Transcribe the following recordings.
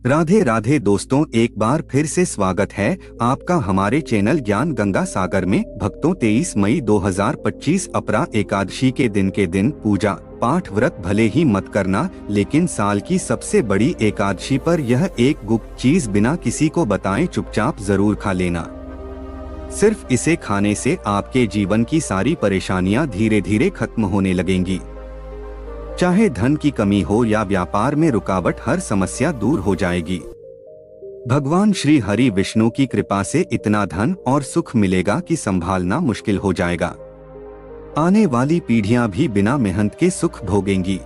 राधे राधे दोस्तों, एक बार फिर से स्वागत है आपका हमारे चैनल ज्ञान गंगा सागर में। भक्तों 23 मई 2025 अपरा एकादशी के दिन पूजा पाठ व्रत भले ही मत करना, लेकिन साल की सबसे बड़ी एकादशी पर यह एक गुप्त चीज बिना किसी को बताए चुपचाप जरूर खा लेना। सिर्फ इसे खाने से आपके जीवन की सारी परेशानियां धीरे धीरे खत्म होने लगेंगी। चाहे धन की कमी हो या व्यापार में रुकावट, हर समस्या दूर हो जाएगी। भगवान श्री हरि विष्णु की कृपा से इतना धन और सुख मिलेगा कि संभालना मुश्किल हो जाएगा। आने वाली पीढ़ियां भी बिना मेहनत के सुख भोगेंगी।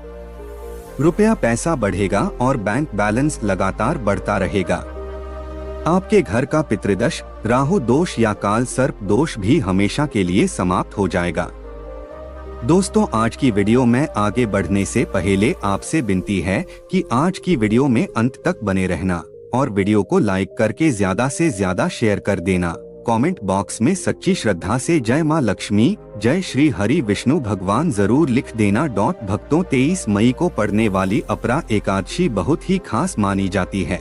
रुपया पैसा बढ़ेगा और बैंक बैलेंस लगातार बढ़ता रहेगा। आपके घर का पितृदोष, राहु दोष या काल सर्प दोष भी हमेशा के लिए समाप्त हो जाएगा। दोस्तों, आज की वीडियो में आगे बढ़ने से पहले आपसे विनती है कि आज की वीडियो में अंत तक बने रहना और वीडियो को लाइक करके ज्यादा से ज्यादा शेयर कर देना। कमेंट बॉक्स में सच्ची श्रद्धा से जय मां लक्ष्मी, जय श्री हरि विष्णु भगवान जरूर लिख देना। भक्तों 23 मई को पड़ने वाली अपरा एकादशी बहुत ही खास मानी जाती है।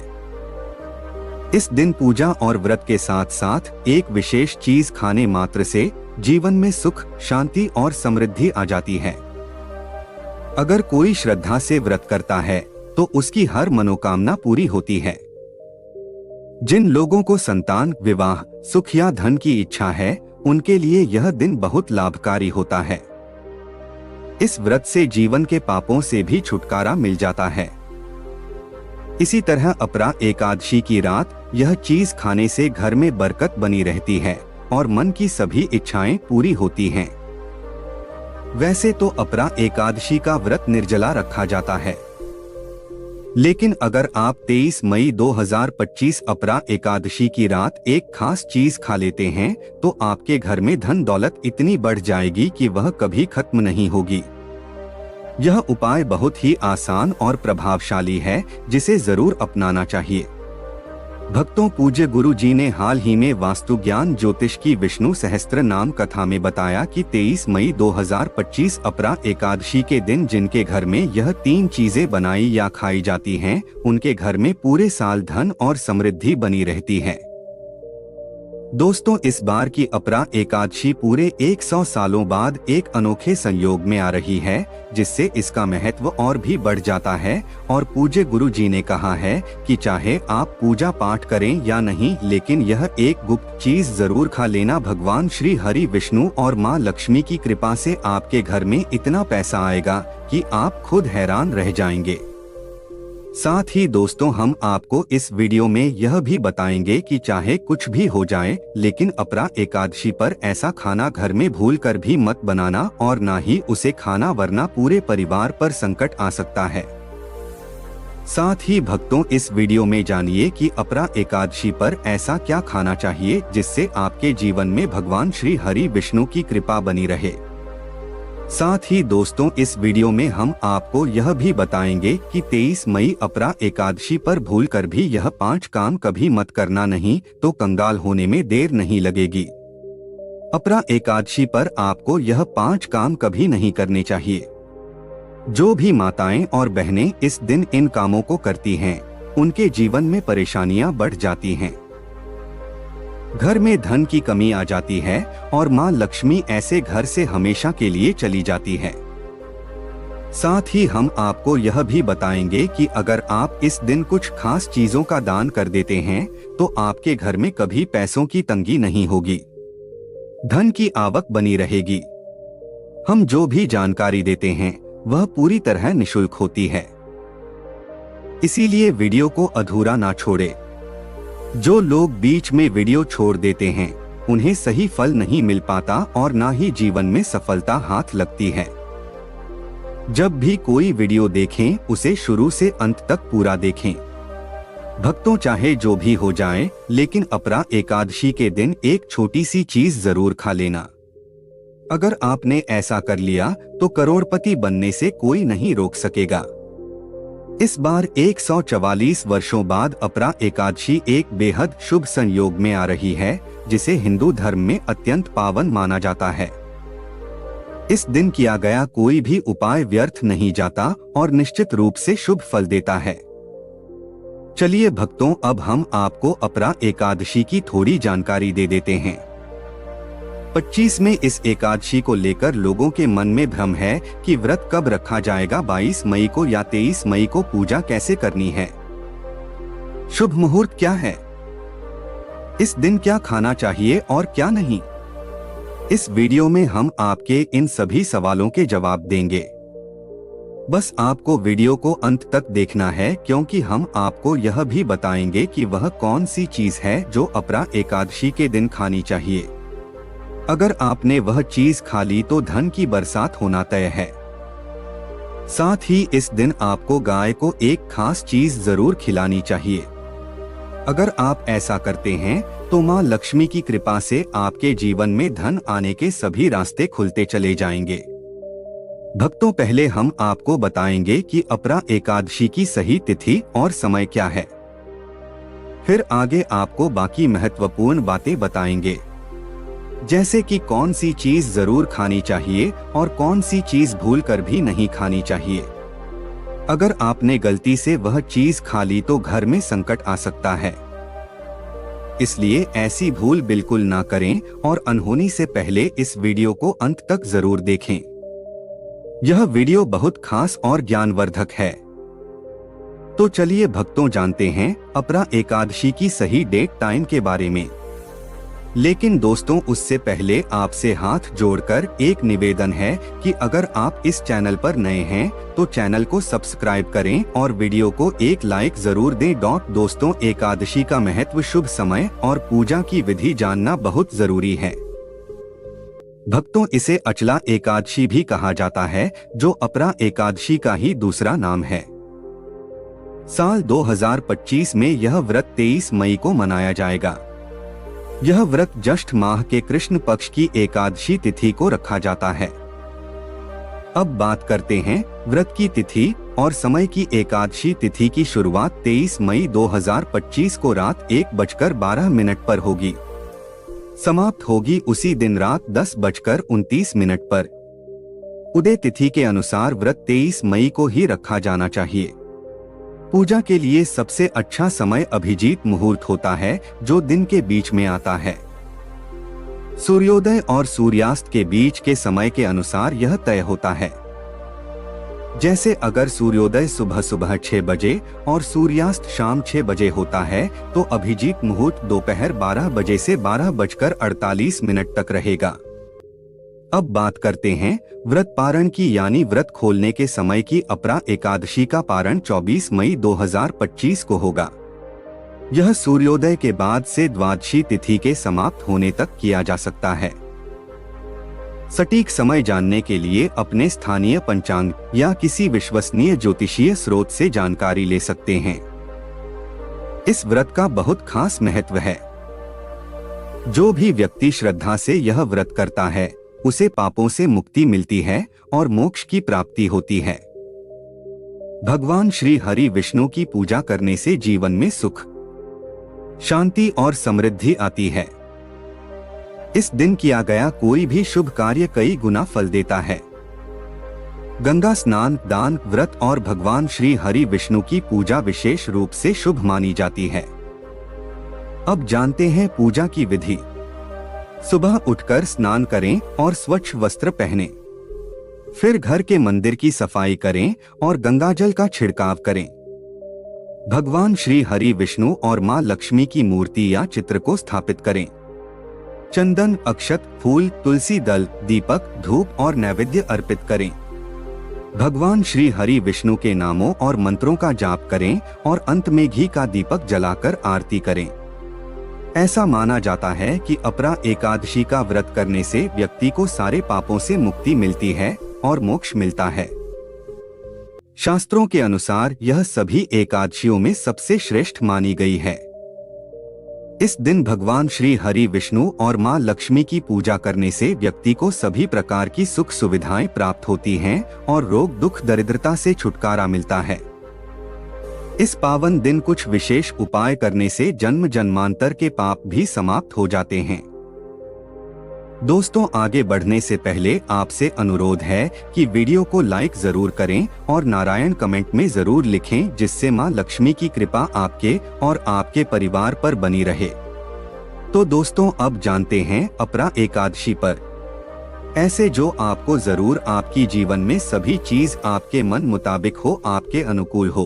इस दिन पूजा और व्रत के साथ साथ एक विशेष चीज खाने मात्र से जीवन में सुख, शांति और समृद्धि आ जाती है। अगर कोई श्रद्धा से व्रत करता है तो उसकी हर मनोकामना पूरी होती है। जिन लोगों को संतान, विवाह, सुख या धन की इच्छा है, उनके लिए यह दिन बहुत लाभकारी होता है। इस व्रत से जीवन के पापों से भी छुटकारा मिल जाता है। इसी तरह अपरा एकादशी की रात यह चीज खाने से घर में बरकत बनी रहती है और मन की सभी इच्छाएं पूरी होती हैं। वैसे तो अपरा एकादशी का व्रत निर्जला रखा जाता है, लेकिन अगर आप 23 मई 2025 अपरा एकादशी की रात एक खास चीज खा लेते हैं तो आपके घर में धन दौलत इतनी बढ़ जाएगी कि वह कभी खत्म नहीं होगी। यह उपाय बहुत ही आसान और प्रभावशाली है, जिसे जरूर अपनाना चाहिए। भक्तों, पूज्य गुरु जी ने हाल ही में वास्तु ज्ञान ज्योतिष की विष्णु सहस्त्र नाम कथा में बताया कि 23 मई 2025 अपरा एकादशी के दिन जिनके घर में यह 3 चीजें बनाई या खाई जाती हैं, उनके घर में पूरे साल धन और समृद्धि बनी रहती है। दोस्तों, इस बार की अपरा एकादशी पूरे 100 सालों बाद एक अनोखे संयोग में आ रही है, जिससे इसका महत्व और भी बढ़ जाता है। और पूज्य गुरु जी ने कहा है कि चाहे आप पूजा पाठ करें या नहीं, लेकिन यह एक गुप्त चीज जरूर खा लेना। भगवान श्री हरि विष्णु और मां लक्ष्मी की कृपा से आपके घर में इतना पैसा आएगा कि आप खुद हैरान रह जाएंगे। साथ ही दोस्तों, हम आपको इस वीडियो में यह भी बताएंगे कि चाहे कुछ भी हो जाए, लेकिन अपरा एकादशी पर ऐसा खाना घर में भूलकर भी मत बनाना और ना ही उसे खाना, वरना पूरे परिवार पर संकट आ सकता है। साथ ही भक्तों, इस वीडियो में जानिए कि अपरा एकादशी पर ऐसा क्या खाना चाहिए जिससे आपके जीवन में भगवान श्री हरि विष्णु की कृपा बनी रहे। साथ ही दोस्तों, इस वीडियो में हम आपको यह भी बताएंगे कि 23 मई अपरा एकादशी पर भूलकर भी यह 5 काम कभी मत करना, नहीं तो कंगाल होने में देर नहीं लगेगी। अपरा एकादशी पर आपको यह 5 काम कभी नहीं करने चाहिए। जो भी माताएं और बहनें इस दिन इन कामों को करती हैं, उनके जीवन में परेशानियां बढ़ जाती हैं। घर में धन की कमी आ जाती है और मां लक्ष्मी ऐसे घर से हमेशा के लिए चली जाती है। साथ ही हम आपको यह भी बताएंगे कि अगर आप इस दिन कुछ खास चीजों का दान कर देते हैं तो आपके घर में कभी पैसों की तंगी नहीं होगी, धन की आवक बनी रहेगी। हम जो भी जानकारी देते हैं वह पूरी तरह निशुल्क होती है, इसीलिए वीडियो को अधूरा ना छोड़े। जो लोग बीच में वीडियो छोड़ देते हैं, उन्हें सही फल नहीं मिल पाता और ना ही जीवन में सफलता हाथ लगती है। जब भी कोई वीडियो देखें, उसे शुरू से अंत तक पूरा देखें। भक्तों, चाहे जो भी हो जाए, लेकिन अपरा एकादशी के दिन एक छोटी सी चीज जरूर खा लेना। अगर आपने ऐसा कर लिया तो करोड़पति बनने से कोई नहीं रोक सकेगा। इस बार 144 वर्षों बाद अपरा एकादशी एक बेहद शुभ संयोग में आ रही है, जिसे हिंदू धर्म में अत्यंत पावन माना जाता है। इस दिन किया गया कोई भी उपाय व्यर्थ नहीं जाता और निश्चित रूप से शुभ फल देता है। चलिए भक्तों, अब हम आपको अपरा एकादशी की थोड़ी जानकारी दे देते हैं। 25 में इस एकादशी को लेकर लोगों के मन में भ्रम है कि व्रत कब रखा जाएगा, 22 मई को या 23 मई को, पूजा कैसे करनी है, शुभ मुहूर्त क्या है, इस दिन क्या खाना चाहिए और क्या नहीं। इस वीडियो में हम आपके इन सभी सवालों के जवाब देंगे। बस आपको वीडियो को अंत तक देखना है, क्योंकि हम आपको यह भी बताएंगे कि वह कौन सी चीज है जो अपरा एकादशी के दिन खानी चाहिए। अगर आपने वह चीज खा ली तो धन की बरसात होना तय है। साथ ही इस दिन आपको गाय को एक खास चीज जरूर खिलानी चाहिए। अगर आप ऐसा करते हैं तो मां लक्ष्मी की कृपा से आपके जीवन में धन आने के सभी रास्ते खुलते चले जाएंगे। भक्तों, पहले हम आपको बताएंगे कि अपरा एकादशी की सही तिथि और समय क्या है। फिर आगे आपको बाकी महत्वपूर्ण बातें बताएंगे, जैसे कि कौन सी चीज जरूर खानी चाहिए और कौन सी चीज भूलकर भी नहीं खानी चाहिए। अगर आपने गलती से वह चीज खा ली तो घर में संकट आ सकता है, इसलिए ऐसी भूल बिल्कुल ना करें और अनहोनी से पहले इस वीडियो को अंत तक जरूर देखें। यह वीडियो बहुत खास और ज्ञानवर्धक है। तो चलिए भक्तों, जानते हैं अपरा एकादशी की सही डेट टाइम के बारे में। लेकिन दोस्तों, उससे पहले आपसे हाथ जोड़कर एक निवेदन है कि अगर आप इस चैनल पर नए हैं तो चैनल को सब्सक्राइब करें और वीडियो को एक लाइक जरूर दें। दोस्तों, एकादशी का महत्व, शुभ समय और पूजा की विधि जानना बहुत जरूरी है। भक्तों, इसे अचला एकादशी भी कहा जाता है, जो अपरा एकादशी का ही दूसरा नाम है। साल 2025 में यह व्रत 23 मई को मनाया जाएगा। यह व्रत ज्येष्ठ माह के कृष्ण पक्ष की एकादशी तिथि को रखा जाता है। अब बात करते हैं व्रत की तिथि और समय की। एकादशी तिथि की शुरुआत 23 मई 2025 को रात 1:12 पर होगी। समाप्त होगी उसी दिन रात 10:29 पर। उदय तिथि के अनुसार व्रत 23 मई को ही रखा जाना चाहिए। पूजा के लिए सबसे अच्छा समय अभिजीत मुहूर्त होता है, जो दिन के बीच में आता है। सूर्योदय और सूर्यास्त के बीच के समय के अनुसार यह तय होता है। जैसे अगर सूर्योदय सुबह 6 बजे और सूर्यास्त शाम 6 बजे होता है तो अभिजीत मुहूर्त दोपहर 12 बजे से 12:48 तक रहेगा। अब बात करते हैं व्रत पारण की, यानी व्रत खोलने के समय की। अपरा एकादशी का पारण 24 मई 2025 को होगा। यह सूर्योदय के बाद से द्वादशी तिथि के समाप्त होने तक किया जा सकता है। सटीक समय जानने के लिए अपने स्थानीय पंचांग या किसी विश्वसनीय ज्योतिषीय स्रोत से जानकारी ले सकते हैं। इस व्रत का बहुत खास महत्व है। जो भी व्यक्ति श्रद्धा से यह व्रत करता है उसे पापों से मुक्ति मिलती है और मोक्ष की प्राप्ति होती है। भगवान श्री हरि विष्णु की पूजा करने से जीवन में सुख, शांति और समृद्धि आती है। इस दिन किया गया कोई भी शुभ कार्य कई गुना फल देता है। गंगा स्नान, दान, व्रत और भगवान श्री हरि विष्णु की पूजा विशेष रूप से शुभ मानी जाती है। अब जानते हैं पूजा की विधि। सुबह उठकर स्नान करें और स्वच्छ वस्त्र पहनें। फिर घर के मंदिर की सफाई करें और गंगाजल का छिड़काव करें। भगवान श्री हरि विष्णु और मां लक्ष्मी की मूर्ति या चित्र को स्थापित करें। चंदन, अक्षत, फूल, तुलसी दल, दीपक, धूप और नैवेद्य अर्पित करें। भगवान श्री हरि विष्णु के नामों और मंत्रों का जाप करें और अंत में घी का दीपक जलाकर आरती करें। ऐसा माना जाता है कि अपरा एकादशी का व्रत करने से व्यक्ति को सारे पापों से मुक्ति मिलती है और मोक्ष मिलता है। शास्त्रों के अनुसार यह सभी एकादशियों में सबसे श्रेष्ठ मानी गई है। इस दिन भगवान श्री हरि विष्णु और मां लक्ष्मी की पूजा करने से व्यक्ति को सभी प्रकार की सुख सुविधाएं प्राप्त होती हैं और रोग, दुख, दरिद्रता से छुटकारा मिलता है। इस पावन दिन कुछ विशेष उपाय करने से जन्म जन्मांतर के पाप भी समाप्त हो जाते हैं। दोस्तों, आगे बढ़ने से पहले आपसे अनुरोध है कि वीडियो को लाइक जरूर करें और नारायण कमेंट में जरूर लिखें, जिससे मां लक्ष्मी की कृपा आपके और आपके परिवार पर बनी रहे। तो दोस्तों, अब जानते हैं अपरा एकादशी पर ऐसे जो आपको जरूर आपकी जीवन में सभी चीज आपके मन मुताबिक हो, आपके अनुकूल हो।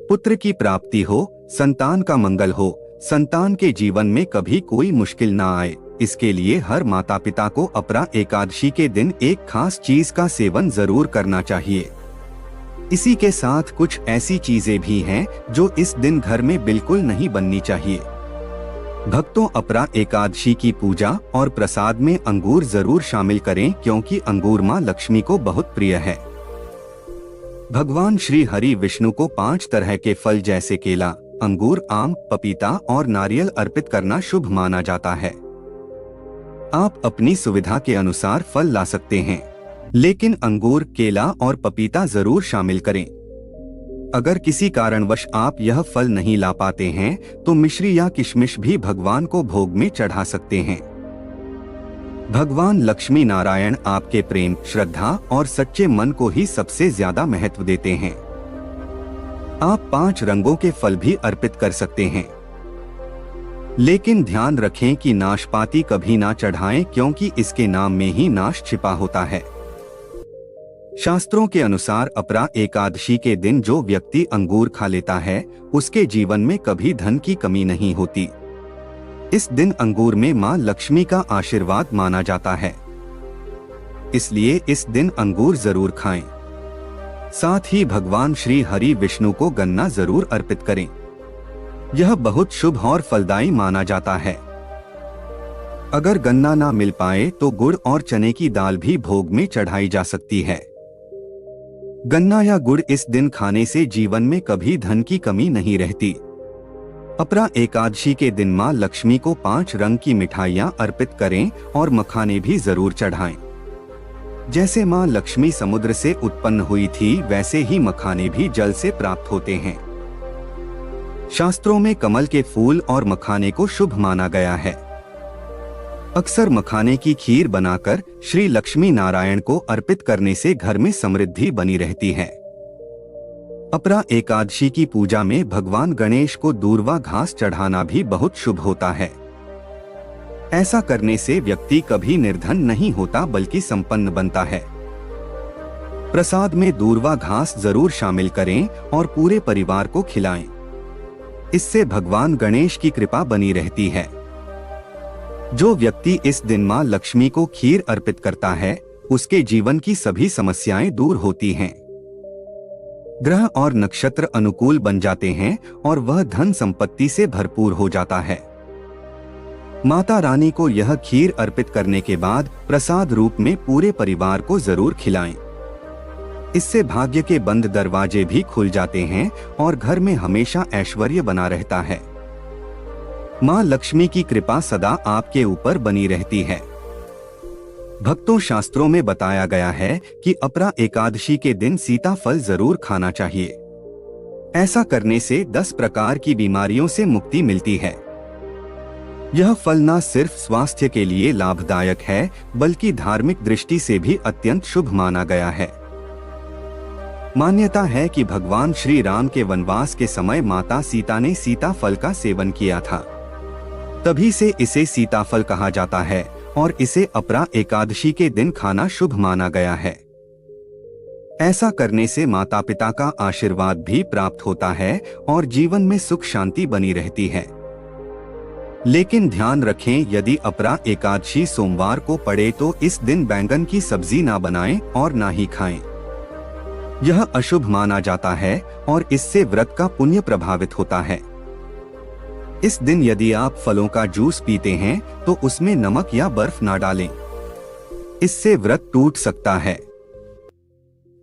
पुत्र की प्राप्ति हो, संतान का मंगल हो, संतान के जीवन में कभी कोई मुश्किल ना आए, इसके लिए हर माता पिता को अपरा एकादशी के दिन एक खास चीज का सेवन जरूर करना चाहिए। इसी के साथ कुछ ऐसी चीजें भी हैं जो इस दिन घर में बिल्कुल नहीं बननी चाहिए। भक्तों, अपरा एकादशी की पूजा और प्रसाद में अंगूर जरूर शामिल करें, क्योंकि अंगूर मां लक्ष्मी को बहुत प्रिय है। भगवान श्री हरि विष्णु को 5 तरह के फल जैसे केला, अंगूर, आम, पपीता और नारियल अर्पित करना शुभ माना जाता है। आप अपनी सुविधा के अनुसार फल ला सकते हैं, लेकिन अंगूर, केला और पपीता जरूर शामिल करें। अगर किसी कारणवश आप यह फल नहीं ला पाते हैं तो मिश्री या किशमिश भी भगवान को भोग में चढ़ा सकते हैं। भगवान लक्ष्मी नारायण आपके प्रेम, श्रद्धा और सच्चे मन को ही सबसे ज्यादा महत्व देते हैं। आप 5 रंगों के फल भी अर्पित कर सकते हैं, लेकिन ध्यान रखें कि नाशपाती कभी ना चढ़ाएं, क्योंकि इसके नाम में ही नाश छिपा होता है। शास्त्रों के अनुसार अपरा एकादशी के दिन जो व्यक्ति अंगूर खा लेता है उसके जीवन में कभी धन की कमी नहीं होती। इस दिन अंगूर में मां लक्ष्मी का आशीर्वाद माना जाता है, इसलिए इस दिन अंगूर जरूर खाएं। साथ ही भगवान श्री हरि विष्णु को गन्ना जरूर अर्पित करें, यह बहुत शुभ और फलदायी माना जाता है। अगर गन्ना ना मिल पाए तो गुड़ और चने की दाल भी भोग में चढ़ाई जा सकती है। गन्ना या गुड़ इस दिन खाने से जीवन में कभी धन की कमी नहीं रहती। अपरा एकादशी के दिन मां लक्ष्मी को 5 रंग की मिठाइयां अर्पित करें और मखाने भी जरूर चढ़ाएं। जैसे मां लक्ष्मी समुद्र से उत्पन्न हुई थी, वैसे ही मखाने भी जल से प्राप्त होते हैं। शास्त्रों में कमल के फूल और मखाने को शुभ माना गया है। अक्सर मखाने की खीर बनाकर श्री लक्ष्मी नारायण को अर्पित करने से घर में समृद्धि बनी रहती है। अपरा एकादशी की पूजा में भगवान गणेश को दूर्वा घास चढ़ाना भी बहुत शुभ होता है। ऐसा करने से व्यक्ति कभी निर्धन नहीं होता, बल्कि संपन्न बनता है। प्रसाद में दूर्वा घास जरूर शामिल करें और पूरे परिवार को खिलाएं। इससे भगवान गणेश की कृपा बनी रहती है। जो व्यक्ति इस दिन मां लक्ष्मी को खीर अर्पित करता है उसके जीवन की सभी समस्याएं दूर होती हैं। ग्रह और नक्षत्र अनुकूल बन जाते हैं और वह धन संपत्ति से भरपूर हो जाता है। माता रानी को यह खीर अर्पित करने के बाद प्रसाद रूप में पूरे परिवार को जरूर खिलाएं। इससे भाग्य के बंद दरवाजे भी खुल जाते हैं और घर में हमेशा ऐश्वर्य बना रहता है। मां लक्ष्मी की कृपा सदा आपके ऊपर बनी रहती है। भक्तों, शास्त्रों में बताया गया है कि अपरा एकादशी के दिन सीताफल जरूर खाना चाहिए। ऐसा करने से 10 प्रकार की बीमारियों से मुक्ति मिलती है। यह फल न सिर्फ स्वास्थ्य के लिए लाभदायक है, बल्कि धार्मिक दृष्टि से भी अत्यंत शुभ माना गया है। मान्यता है कि भगवान श्री राम के वनवास के समय माता सीता ने सीताफल का सेवन किया था, तभी से इसे सीताफल कहा जाता है और इसे अपरा एकादशी के दिन खाना शुभ माना गया है। ऐसा करने से माता पिता का आशीर्वाद भी प्राप्त होता है और जीवन में सुख शांति बनी रहती है। लेकिन ध्यान रखें, यदि अपरा एकादशी सोमवार को पड़े तो इस दिन बैंगन की सब्जी ना बनाएं और ना ही खाएं। यह अशुभ माना जाता है और इससे व्रत का पुण्य प्रभावित होता है। इस दिन यदि आप फलों का जूस पीते हैं तो उसमें नमक या बर्फ ना डालें, इससे व्रत टूट सकता है।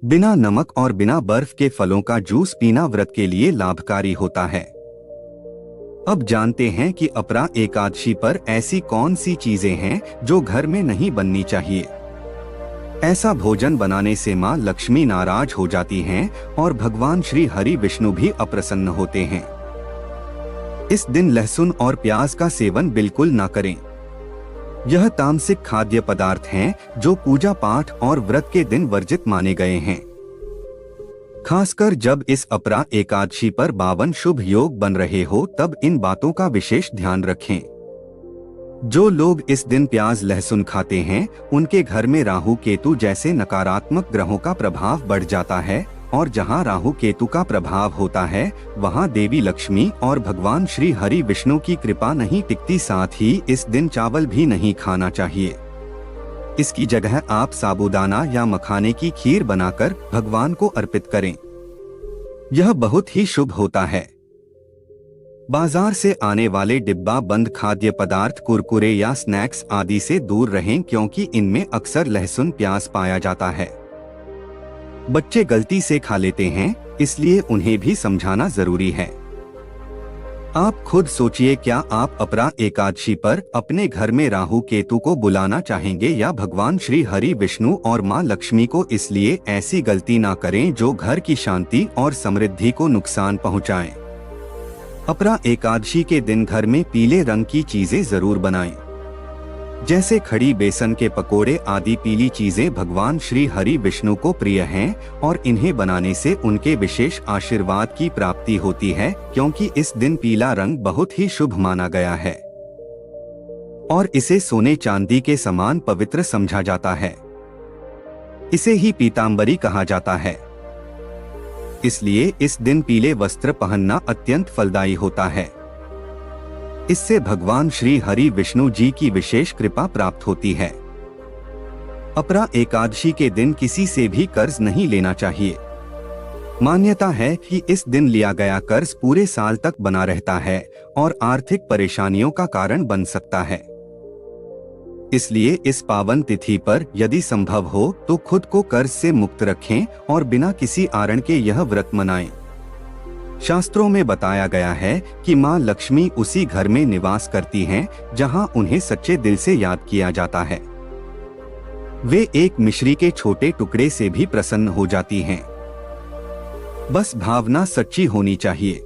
बिना नमक और बिना बर्फ के फलों का जूस पीना व्रत के लिए लाभकारी होता है। अब जानते हैं कि अपरा एकादशी पर ऐसी कौन सी चीजें हैं जो घर में नहीं बननी चाहिए। ऐसा भोजन बनाने से मां लक्ष्मी नाराज हो जाती हैं और भगवान श्री हरि विष्णु भी अप्रसन्न होते हैं। इस दिन लहसुन और प्याज का सेवन बिल्कुल ना करें। यह तामसिक खाद्य पदार्थ हैं जो पूजा पाठ और व्रत के दिन वर्जित माने गए हैं। खासकर जब इस अपरा एकादशी पर 52 शुभ योग बन रहे हो तब इन बातों का विशेष ध्यान रखें। जो लोग इस दिन प्याज लहसुन खाते हैं उनके घर में राहु केतु जैसे नकारात्मक ग्रहों का प्रभाव बढ़ जाता है, और जहां राहु केतु का प्रभाव होता है वहां देवी लक्ष्मी और भगवान श्री हरि विष्णु की कृपा नहीं टिकती। साथ ही इस दिन चावल भी नहीं खाना चाहिए। इसकी जगह आप साबूदाना या मखाने की खीर बनाकर भगवान को अर्पित करें। यह बहुत ही शुभ होता है। बाजार से आने वाले डिब्बा बंद खाद्य पदार्थ, कुरकुरे या स्नैक्स आदि से दूर रहें क्योंकि इनमें अक्सर लहसुन प्याज पाया जाता है। बच्चे गलती से खा लेते हैं, इसलिए उन्हें भी समझाना जरूरी है। आप खुद सोचिए, क्या आप अपरा एकादशी पर अपने घर में राहु केतु को बुलाना चाहेंगे या भगवान श्री हरि विष्णु और मां लक्ष्मी को? इसलिए ऐसी गलती ना करें जो घर की शांति और समृद्धि को नुकसान पहुंचाए। अपरा एकादशी के दिन घर में पीले रंग की चीजें जरूर बनाएं, जैसे खड़ी बेसन के पकोड़े आदि। पीली चीजें भगवान श्री हरि विष्णु को प्रिय हैं और इन्हें बनाने से उनके विशेष आशीर्वाद की प्राप्ति होती है, क्योंकि इस दिन पीला रंग बहुत ही शुभ माना गया है और इसे सोने चांदी के समान पवित्र समझा जाता है। इसे ही पीतांबरी कहा जाता है। इसलिए इस दिन पीले वस्त्र पहनना अत्यंत फलदायी होता है। इससे भगवान श्री हरि विष्णु जी की विशेष कृपा प्राप्त होती है। अपरा एकादशी के दिन किसी से भी कर्ज नहीं लेना चाहिए। मान्यता है कि इस दिन लिया गया कर्ज पूरे साल तक बना रहता है और आर्थिक परेशानियों का कारण बन सकता है। इसलिए इस पावन तिथि पर यदि संभव हो तो खुद को कर्ज से मुक्त रखें और बिना किसी कारण के यह व्रत मनाएं। शास्त्रों में बताया गया है कि मां लक्ष्मी उसी घर में निवास करती हैं जहां उन्हें सच्चे दिल से याद किया जाता है। वे एक मिश्री के छोटे टुकड़े से भी प्रसन्न हो जाती हैं। बस भावना सच्ची होनी चाहिए।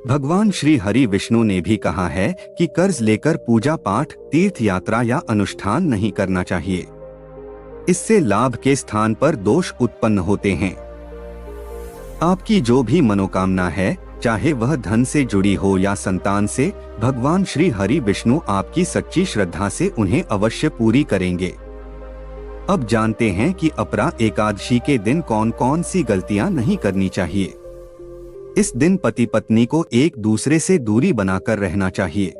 भगवान श्री हरि विष्णु ने भी कहा है कि कर्ज लेकर पूजा पाठ, तीर्थ यात्रा या अनुष्ठान नहीं करना चाहिए। इससे लाभ के स्थान पर दोष उत्पन्न होते हैं। आपकी जो भी मनोकामना है, चाहे वह धन से जुड़ी हो या संतान से, भगवान श्री हरि विष्णु आपकी सच्ची श्रद्धा से उन्हें अवश्य पूरी करेंगे। अब जानते हैं कि अपरा एकादशी के दिन कौन कौन सी गलतियां नहीं करनी चाहिए। इस दिन पति पत्नी को एक दूसरे से दूरी बनाकर रहना चाहिए।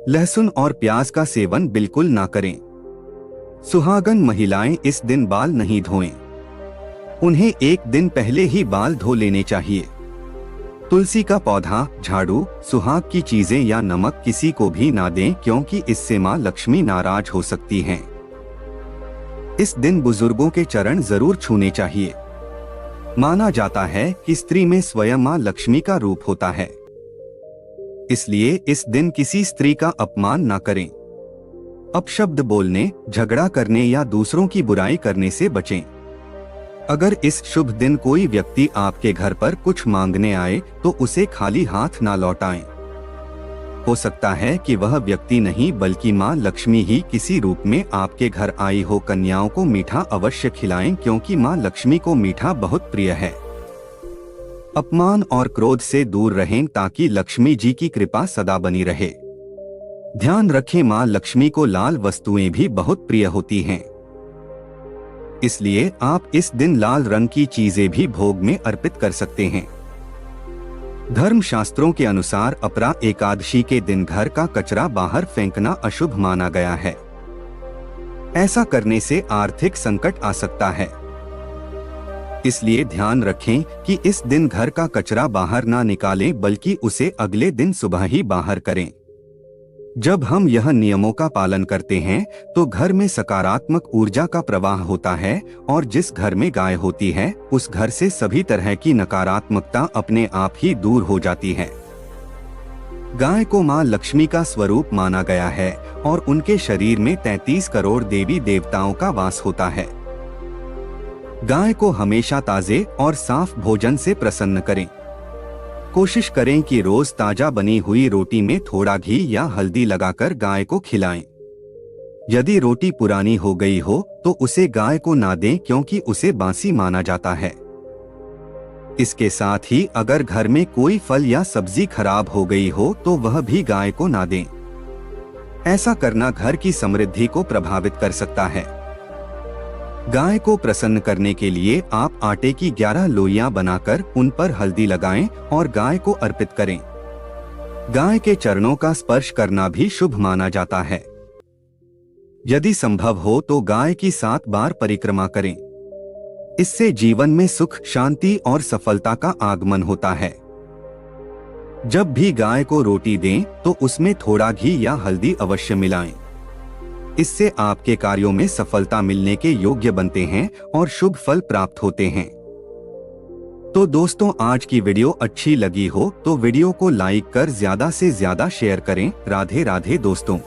लहसुन और प्याज का सेवन बिल्कुल ना करें। सुहागन महिलाएं इस दिन बाल नहीं धोएं। उन्हें एक दिन पहले ही बाल धो लेने चाहिए। तुलसी का पौधा, झाड़ू, सुहाग की चीजें या नमक किसी को भी ना दें, क्योंकि इससे मां लक्ष्मी नाराज हो सकती हैं। इस दिन बुजुर्गों के चरण जरूर छूने चाहिए। माना जाता है कि स्त्री में स्वयं मां लक्ष्मी का रूप होता है। इसलिए इस दिन किसी स्त्री का अपमान ना करें। अपशब्द बोलने, झगड़ा करने या दूसरों की बुराई करने से बचें। अगर इस शुभ दिन कोई व्यक्ति आपके घर पर कुछ मांगने आए तो उसे खाली हाथ ना लौटाएं। हो सकता है कि वह व्यक्ति नहीं बल्कि मां लक्ष्मी ही किसी रूप में आपके घर आई हो। कन्याओं को मीठा अवश्य खिलाएं, क्योंकि मां लक्ष्मी को मीठा बहुत प्रिय है। अपमान और क्रोध से दूर रहें ताकि लक्ष्मी जी की कृपा सदा बनी रहे। ध्यान रखें, मां लक्ष्मी को लाल वस्तुएं भी बहुत प्रिय होती हैं। इसलिए आप इस दिन लाल रंग की चीजें भी भोग में अर्पित कर सकते हैं। धर्म शास्त्रों के अनुसार अपरा एकादशी के दिन घर का कचरा बाहर फेंकना अशुभ माना गया है। ऐसा करने से आर्थिक संकट आ सकता है। इसलिए ध्यान रखें कि इस दिन घर का कचरा बाहर ना निकालें, बल्कि उसे अगले दिन सुबह ही बाहर करें। जब हम यह नियमों का पालन करते हैं तो घर में सकारात्मक ऊर्जा का प्रवाह होता है और जिस घर में गाय होती है उस घर से सभी तरह की नकारात्मकता अपने आप ही दूर हो जाती है। गाय को मां लक्ष्मी का स्वरूप माना गया है और उनके शरीर में 33 करोड़ देवी देवताओं का वास होता है। गाय को हमेशा ताजे और साफ भोजन से प्रसन्न करें। कोशिश करें कि रोज ताजा बनी हुई रोटी में थोड़ा घी या हल्दी लगाकर गाय को खिलाएं। यदि रोटी पुरानी हो गई हो तो उसे गाय को ना दें, क्योंकि उसे बासी माना जाता है। इसके साथ ही अगर घर में कोई फल या सब्जी खराब हो गई हो तो वह भी गाय को ना दें। ऐसा करना घर की समृद्धि को प्रभावित कर सकता है। गाय को प्रसन्न करने के लिए आप आटे की 11 लोइयां बनाकर उन पर हल्दी लगाएं और गाय को अर्पित करें। गाय के चरणों का स्पर्श करना भी शुभ माना जाता है। यदि संभव हो तो गाय की 7 बार परिक्रमा करें। इससे जीवन में सुख, शांति और सफलता का आगमन होता है। जब भी गाय को रोटी दें तो उसमें थोड़ा घी या हल्दी अवश्य मिलाएं। इससे आपके कार्यों में सफलता मिलने के योग्य बनते हैं और शुभ फल प्राप्त होते हैं। तो दोस्तों, आज की वीडियो अच्छी लगी हो तो वीडियो को लाइक कर ज्यादा से ज्यादा शेयर करें। राधे राधे दोस्तों।